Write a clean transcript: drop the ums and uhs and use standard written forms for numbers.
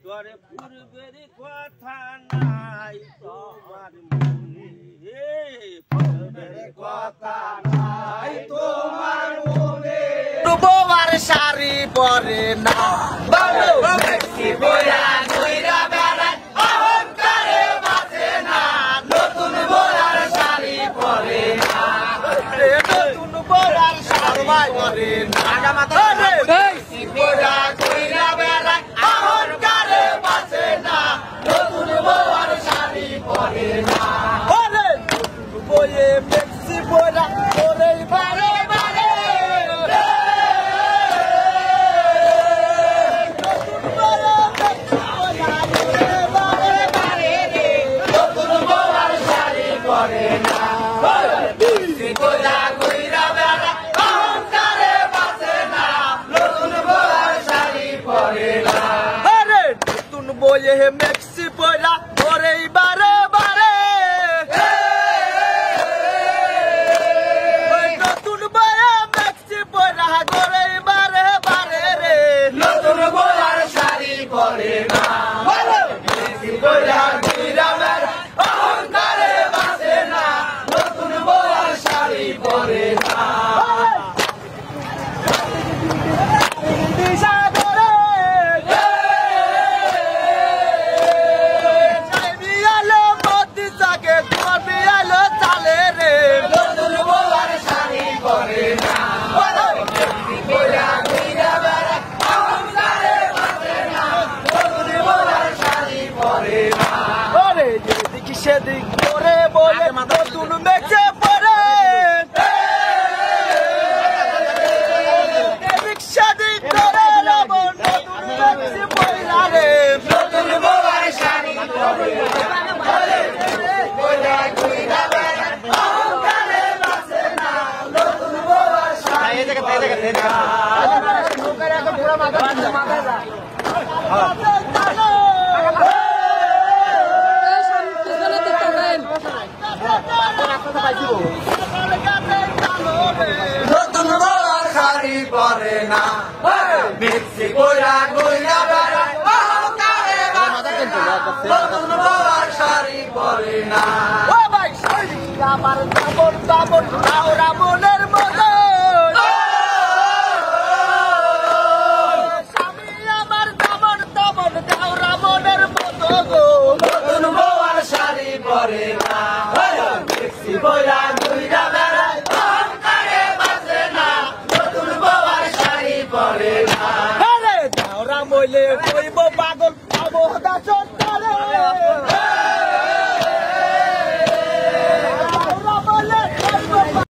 তোর পূর্বের কথা নাই তোমার মনে পূর্বের কথা নাই তোমার মনে বউয়ার শাড়ি পরে না মেক্সি বইরা কইরা বেড়ায় অহংকারে বাঁচে না নতুন বউয়ার শাড়ি পরে না নতুন বউয়ার শাড়ি পরে না মেক্সি বইরা কইরা বেড়ায় অহংকারে বাঁচে না নতুন বউয়ার শাড়ি পরে না ওরে নতুন বইয়ে মেক্সি বইরা ওরে বারে বারে बोले मेक्सी बोला और बारे बारे नतुन बोला मेक्सी बोला गोरे बारे बारे रे नतुन बोला शादी करे ना मेक्सी बोला गिरा मेरा अहंकारे बासे ना नतुन बोला शादी करे ना সেদিক করে বলে নতুন মেঘে পড়ে সেদিক করে নতুন মেঘে পড়া রে নতুন বউয়ার শাড়ি পরে অহংকারে বাঁচে না নতুন বউয়ার শাড়ি নতুন বউয়ার শাড়ি পরে না মেক্সি বইরা কইরা বেড়ায় অহংকারে বাঁচে না নতুন বউয়ার শাড়ি পরে না ও ভাই শাড়ি আমার দাবর দাবর আওরা মনের মতো স্বামী আমার দাবর দাবর আওরা মনের মতো গো নতুন বউয়ার শাড়ি পরে না মেক্সি বইরা কইরা বেড়ায় অহংকারে বাঁচে না নতুন বউয়ার শাড়ি পরে না আরে দাওরা মইলে কইব পাগল